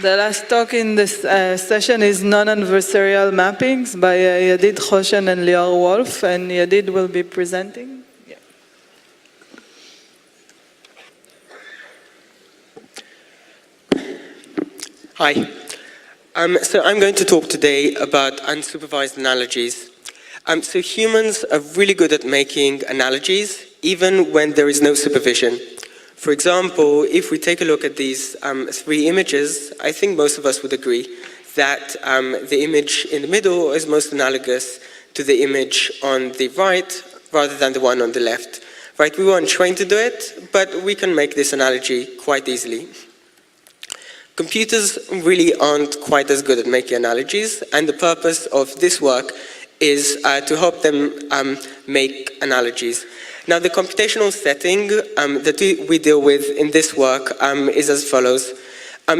The last talk in this session is Non-Adversarial Mappings by Yedid, Hoshen, and Lior, and Yedid will be presenting. Yeah. Hi. So I'm going to talk today about unsupervised analogies. So humans are really good at making analogies, even when there is no supervision. For example, if we take a look at these three images, I think most of us would agree that the image in the middle is most analogous to the image on the right rather than the one on the left. Right? We weren't trained to do it, but we can make this analogy quite easily. Computers really aren't quite as good at making analogies, and the purpose of this work is to help them make analogies. Now, the computational setting that we deal with in this work is as follows.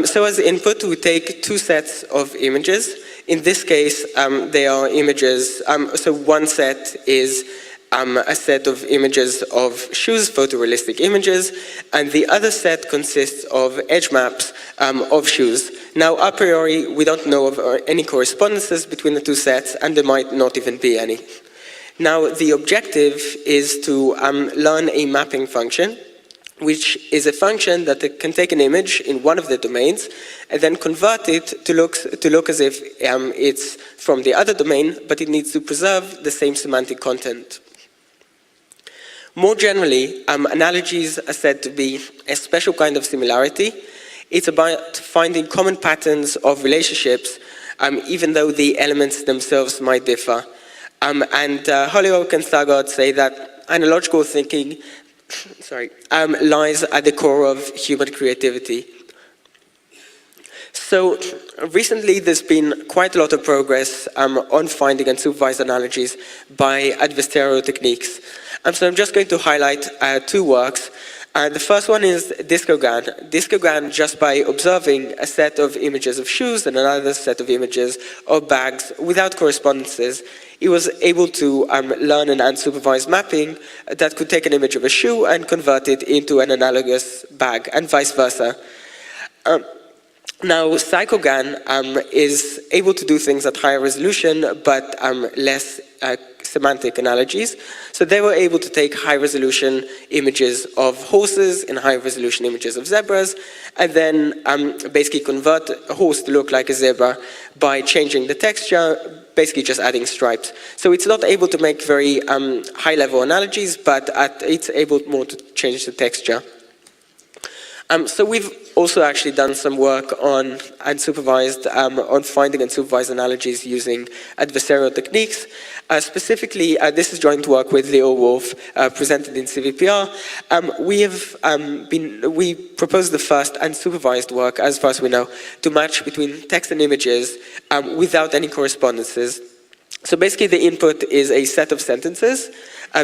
So as input, we take two sets of images. In this case, they are images. So one set is a set of images of shoes, photorealistic images, and the other set consists of edge maps of shoes. Now, a priori, we don't know of any correspondences between the two sets, and there might not even be any. Now, the objective is to learn a mapping function, which is a function that can take an image in one of the domains and then convert it to look as if it's from the other domain, but it needs to preserve the same semantic content. More generally, analogies are said to be a special kind of similarity. It's about finding common patterns of relationships, even though the elements themselves might differ. And Holyoake and Thagard say that analogical thinking lies at the core of human creativity. So recently there's been quite a lot of progress on finding unsupervised analogies by adversarial techniques. So I'm just going to highlight two works. The first one is Discogram. Discogram, just by observing a set of images of shoes and another set of images of bags without correspondences, he was able to learn an unsupervised mapping that could take an image of a shoe and convert it into an analogous bag, and vice versa. Now, Psychogan is able to do things at higher resolution, but less semantic analogies. So they were able to take high-resolution images of horses and high-resolution images of zebras, and then basically convert a horse to look like a zebra by changing the texture, basically just adding stripes. So it's not able to make very high-level analogies, but it's able more to change the texture. So we've also actually done some work on unsupervised, on finding unsupervised analogies using adversarial techniques. Specifically, this is joint work with Lior, presented in CVPR. We proposed the first unsupervised work, as far as we know, to match between text and images without any correspondences. So basically, the input is a set of sentences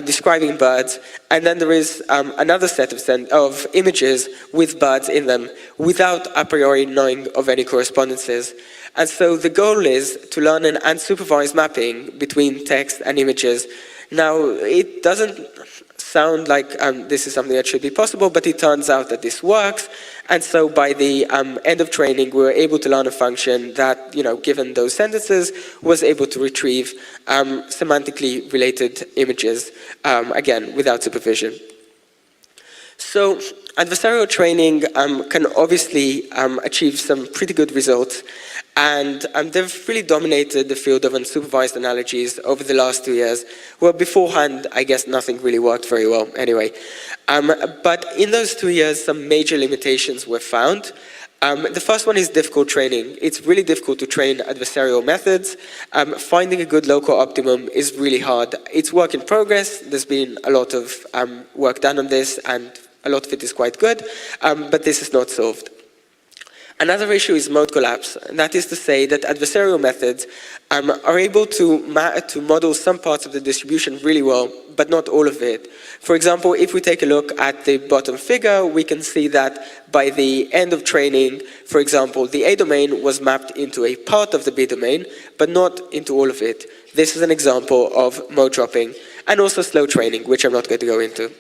describing birds, and then there is another set of images with birds in them without a priori knowing of any correspondences. And so the goal is to learn an unsupervised mapping between text and images. Now, it doesn't sound like this is something that should be possible, but it turns out that this works. And so by the end of training, we were able to learn a function that, given those sentences, was able to retrieve semantically related images, again, without supervision. So adversarial training can obviously achieve some pretty good results, and they've really dominated the field of unsupervised analogies over the last 2 years. Well, beforehand, I guess nothing really worked very well anyway. But in those 2 years, some major limitations were found. The first one is difficult training. It's really difficult to train adversarial methods. Finding a good local optimum is really hard. It's work in progress. There's been a lot of work done on this, and a lot of it is quite good, but this is not solved. Another issue is mode collapse, and that is to say that adversarial methods are able to model some parts of the distribution really well, but not all of it. For example, if we take a look at the bottom figure, we can see that by the end of training, for example, the A domain was mapped into a part of the B domain, but not into all of it. This is an example of mode dropping, and also slow training, which I'm not going to go into.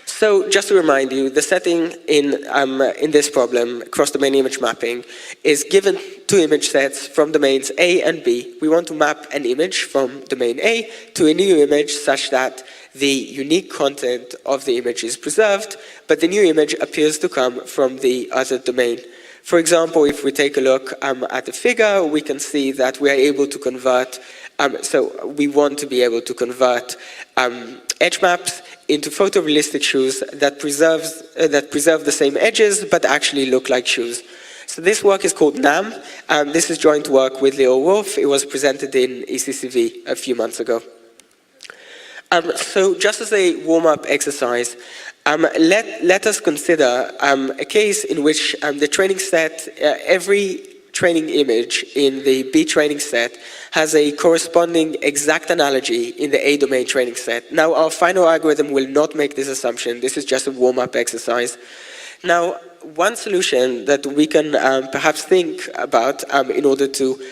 So just to remind you, the setting in this problem, cross-domain image mapping, is given two image sets from domains A and B. We want to map an image from domain A to a new image such that the unique content of the image is preserved, but the new image appears to come from the other domain. For example, if we take a look at the figure, we can see that we are able to convert, so we want to be able to convert edge maps into photorealistic shoes that preserve the same edges but actually look like shoes. So this work is called NAM. This is joint work with Lior Wolf. It was presented in ECCV a few months ago. So just as a warm-up exercise, let us consider a case in which the training set, every training image in the B training set has a corresponding exact analogy in the A domain training set. Now, our final algorithm will not make this assumption. This is just a warm-up exercise. Now, one solution that we can perhaps think about in order to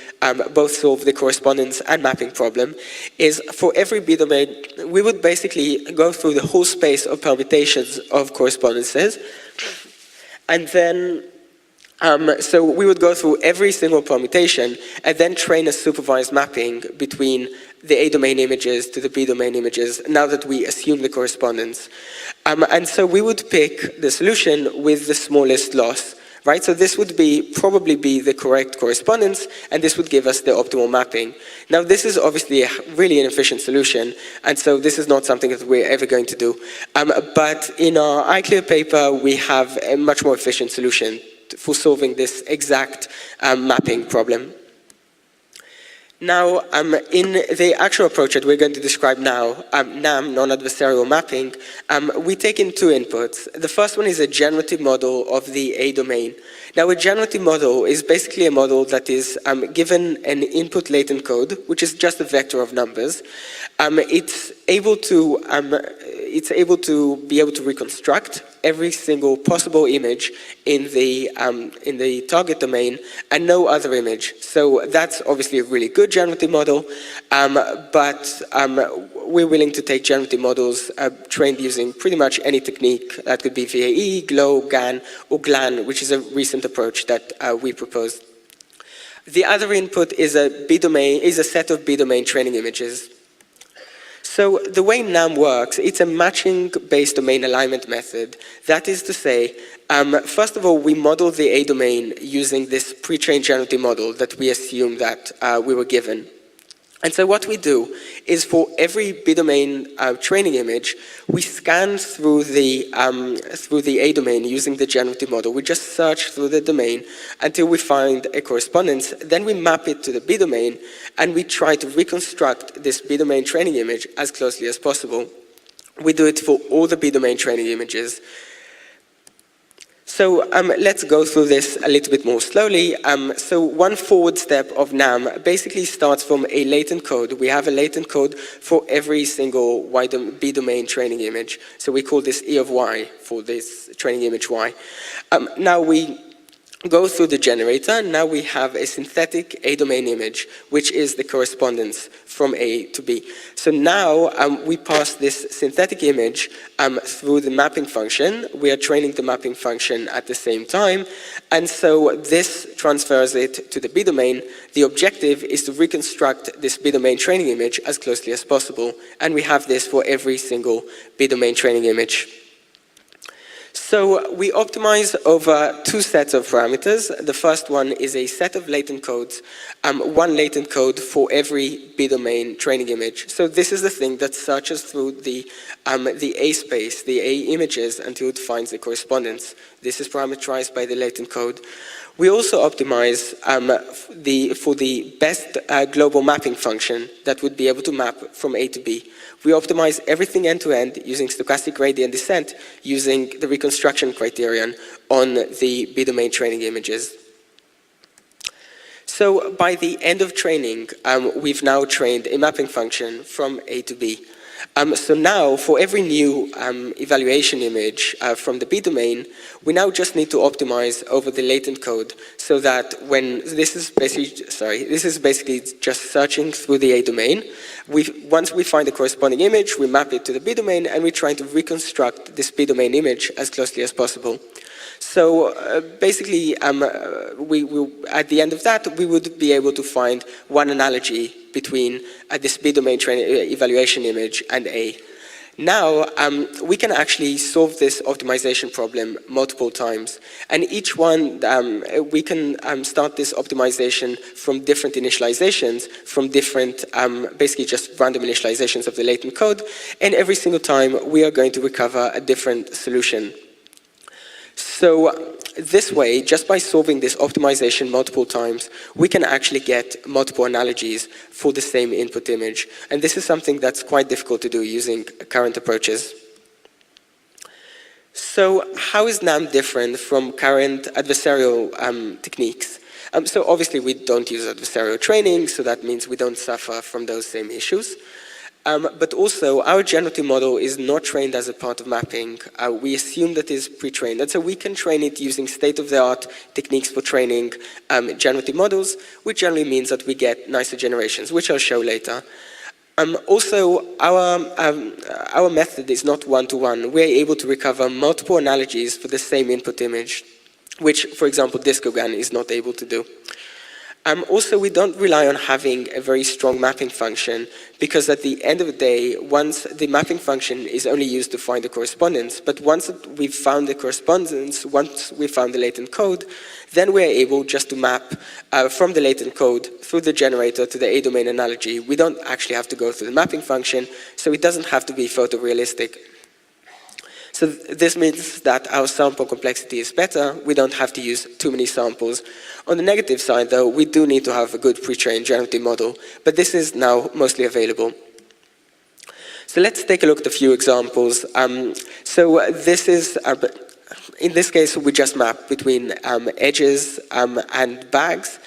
both solve the correspondence and mapping problem is for every B domain, we would basically go through the whole space of permutations of correspondences, and then so we would go through every single permutation and then train a supervised mapping between the A domain images to the B domain images, now that we assume the correspondence. And so we would pick the solution with the smallest loss, right? So this would probably be the correct correspondence, and this would give us the optimal mapping. Now, this is obviously a really inefficient solution, and so this is not something that we're ever going to do. But in our iClear paper, we have a much more efficient solution for solving this exact mapping problem. Now, in the actual approach that we're going to describe now, NAM, non-adversarial mapping, we take in two inputs. The first one is a generative model of the A domain. Now, a generative model is basically a model that is given an input latent code, which is just a vector of numbers. It's able to be able to reconstruct every single possible image in the target domain and no other image. So that's obviously a really good generative model, but we're willing to take generative models trained using pretty much any technique. That could be VAE, GLOW, GAN, or GLAN, which is a recent approach that we proposed. The other input is a set of B domain training images. So the way NAM works, it's a matching-based domain alignment method. That is to say, first of all, we model the A domain using this pre-trained generative model that we assume that we were given. And so what we do is for every B domain training image, we scan through the A domain using the generative model. We just search through the domain until we find a correspondence. Then we map it to the B domain, and we try to reconstruct this B domain training image as closely as possible. We do it for all the B domain training images. So let's go through this a little bit more slowly. So one forward step of NAM basically starts from a latent code. We have a latent code for every single B domain training image. So we call this E of Y for this training image Y. Now we go through the generator. Now we have a synthetic A domain image, which is the correspondence from A to B. So now we pass this synthetic image through the mapping function. We are training the mapping function at the same time. And so this transfers it to the B domain. The objective is to reconstruct this B domain training image as closely as possible. And we have this for every single B domain training image. So we optimize over two sets of parameters. The first one is a set of latent codes, one latent code for every B domain training image. So this is the thing that searches through the A space, the A images, until it finds the correspondence. This is parameterized by the latent code. We also optimize for the best global mapping function that would be able to map from A to B. We optimize everything end-to-end using stochastic gradient descent, using the reconstruction criterion on the B domain training images. So by the end of training, we've now trained a mapping function from A to B. So now, for every new evaluation image from the B domain, we now just need to optimize over the latent code so that when this is basically just searching through the A domain. Once we find the corresponding image, we map it to the B domain, and we try to reconstruct this B domain image as closely as possible. So basically, at the end of that, we would be able to find one analogy between this B-domain evaluation image and A. Now, we can actually solve this optimization problem multiple times. And each one, we can start this optimization from different initializations, from different, basically just random initializations of the latent code. And every single time, we are going to recover a different solution. So this way, just by solving this optimization multiple times, we can actually get multiple analogies for the same input image. And this is something that's quite difficult to do using current approaches. So how is NAM different from current adversarial techniques? So obviously we don't use adversarial training, so that means we don't suffer from those same issues. But also, our generative model is not trained as a part of mapping. We assume that it's pre-trained. And so we can train it using state-of-the-art techniques for training generative models, which generally means that we get nicer generations, which I'll show later. Also, our method is not one-to-one. We're able to recover multiple analogies for the same input image, which, for example, Discogram is not able to do. Also, we don't rely on having a very strong mapping function because at the end of the day, once the mapping function is only used to find the correspondence, but once we've found the correspondence, once we've found the latent code, then we're able just to map from the latent code through the generator to the A-domain analogy. We don't actually have to go through the mapping function, so it doesn't have to be photorealistic. So this means that our sample complexity is better. We don't have to use too many samples. On the negative side, though, we do need to have a good pre-trained generative model, but this is now mostly available. So let's take a look at a few examples. This is, in this case, we just map between edges and bags.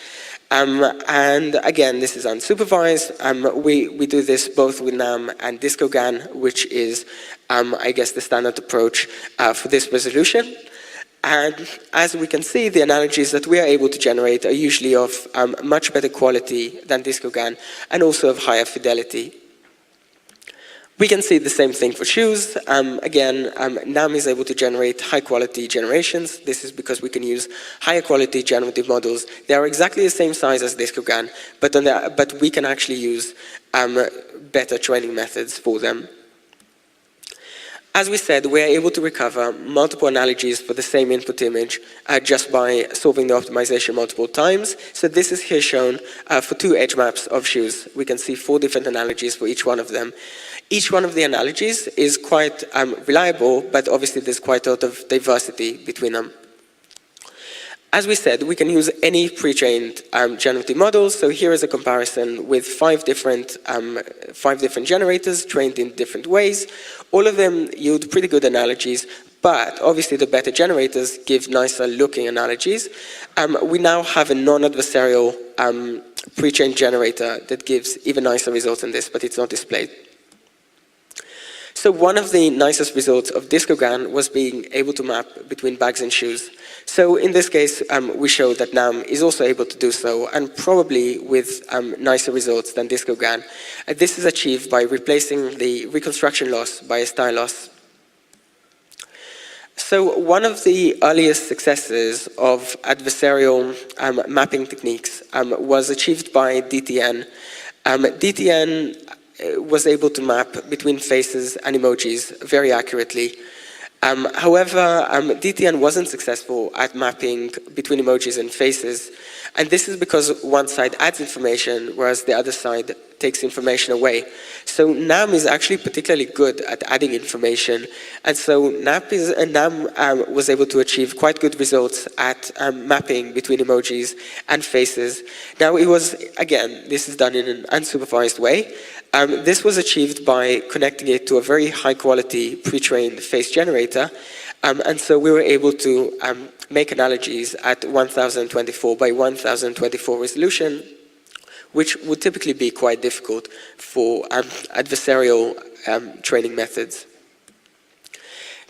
And again, this is unsupervised. We do this both with NAM and Discogram, which is, I guess, the standard approach for this resolution. And as we can see, the analogies that we are able to generate are usually of much better quality than Discogram and also of higher fidelity. We can see the same thing for shoes. Again, NAM is able to generate high-quality generations. This is because we can use higher-quality generative models. They are exactly the same size as Discogram, but we can actually use better training methods for them. As we said, we are able to recover multiple analogies for the same input image just by solving the optimization multiple times. So this is here shown for 2 edge maps of shoes. We can see 4 different analogies for each one of them. Each one of the analogies is quite reliable, but obviously there's quite a lot of diversity between them. As we said, we can use any pre-trained generative models. So here is a comparison with 5 different generators trained in different ways. All of them yield pretty good analogies, but obviously the better generators give nicer looking analogies. We now have a non-adversarial pre-trained generator that gives even nicer results than this, but it's not displayed. So one of the nicest results of Discogram was being able to map between bags and shoes. So in this case, we show that NAM is also able to do so, and probably with nicer results than Discogram. This is achieved by replacing the reconstruction loss by a style loss. So one of the earliest successes of adversarial mapping techniques was achieved by DTN. DTN was able to map between faces and emojis very accurately. However, DTN wasn't successful at mapping between emojis and faces, and this is because one side adds information, whereas the other side takes information away. So NAM is actually particularly good at adding information, and so NAM was able to achieve quite good results at mapping between emojis and faces. Now it was, again, this is done in an unsupervised way. This was achieved by connecting it to a very high quality pre-trained face generator, and so we were able to make analogies at 1024 by 1024 resolution, which would typically be quite difficult for adversarial training methods.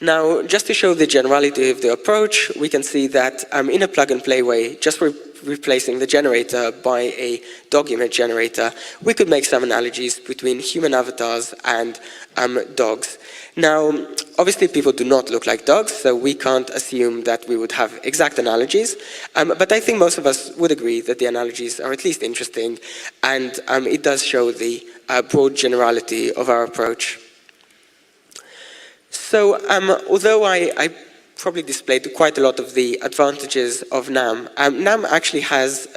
Now, just to show the generality of the approach, we can see that in a plug-and-play way, just replacing the generator by a dog image generator, we could make some analogies between human avatars and dogs. Now, obviously people do not look like dogs, so we can't assume that we would have exact analogies, but I think most of us would agree that the analogies are at least interesting, and it does show the broad generality of our approach. So, although I probably displayed quite a lot of the advantages of NAM, NAM actually has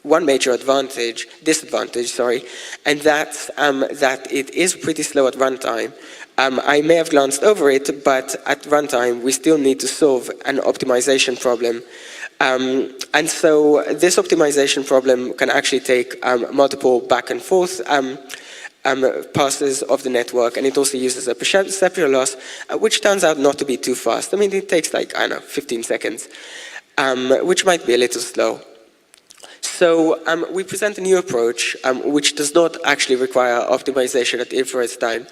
one major disadvantage, and that's that it is pretty slow at runtime. I may have glanced over it, but at runtime we still need to solve an optimization problem. And so this optimization problem can actually take multiple back and forth passes of the network, and it also uses a perceptual loss, which turns out not to be too fast. I mean, it takes like, I don't know, 15 seconds, which might be a little slow. So we present a new approach which does not actually require optimization at inference time.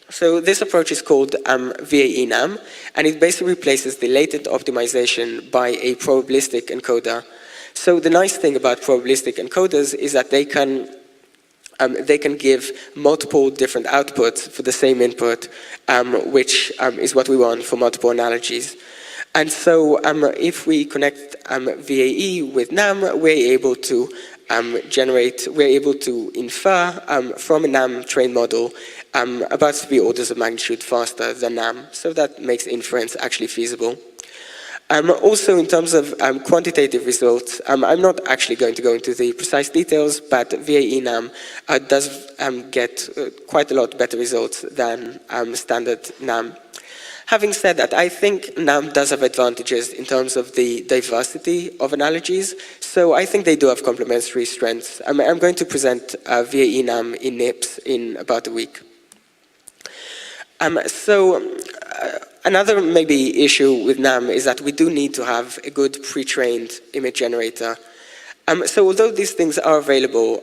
So this approach is called VAE NAM, and it basically replaces the latent optimization by a probabilistic encoder. So the nice thing about probabilistic encoders is that they can give multiple different outputs for the same input, which is what we want for multiple analogies. And so if we connect VAE with NAM, we're able to infer from a NAM trained model about 3 orders of magnitude faster than NAM. So that makes inference actually feasible. Also, in terms of quantitative results, I'm not actually going to go into the precise details, but VAE NAM does get quite a lot better results than standard NAM. Having said that, I think NAM does have advantages in terms of the diversity of analogies, so I think they do have complementary strengths. I'm going to present VAE NAM in NIPS in about a week. Another maybe issue with NAM is that we do need to have a good pre-trained image generator. So although these things are available,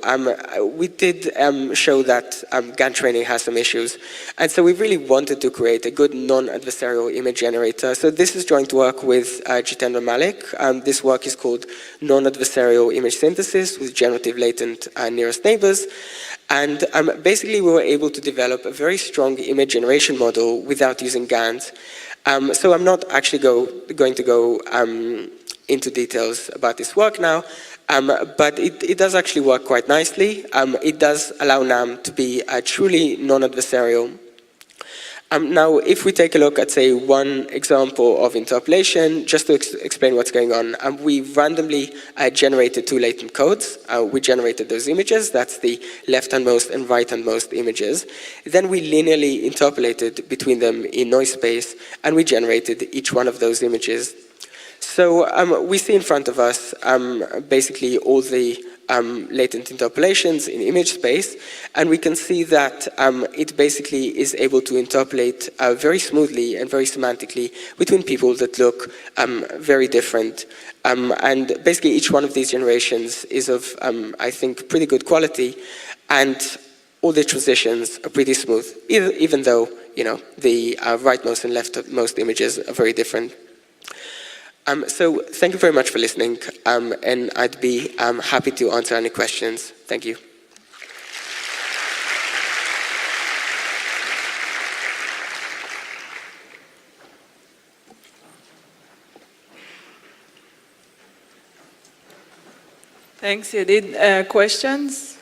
we did show that GAN training has some issues. And so we really wanted to create a good non-adversarial image generator. So this is joint work with Jitendra Malik. This work is called Non-Adversarial Image Synthesis with Generative Latent Nearest Neighbors. And basically we were able to develop a very strong image generation model without using GANs. So I'm not actually going to go into details about this work now, but it does actually work quite nicely. It does allow NAM to be truly non-adversarial. Now, if we take a look at, say, one example of interpolation, just to explain what's going on, we randomly generated 2 latent codes. We generated those images, that's the left-handmost and right-handmost images. Then we linearly interpolated between them in noise space, and we generated each one of those images. So we see in front of us basically all the latent interpolations in image space, and we can see that it basically is able to interpolate very smoothly and very semantically between people that look very different. And basically each one of these generations is of, I think, pretty good quality, and all the transitions are pretty smooth, even though, you know, the rightmost and leftmost images are very different. So thank you very much for listening, and I'd be happy to answer any questions. Thank you. Thanks, Yedid. Questions?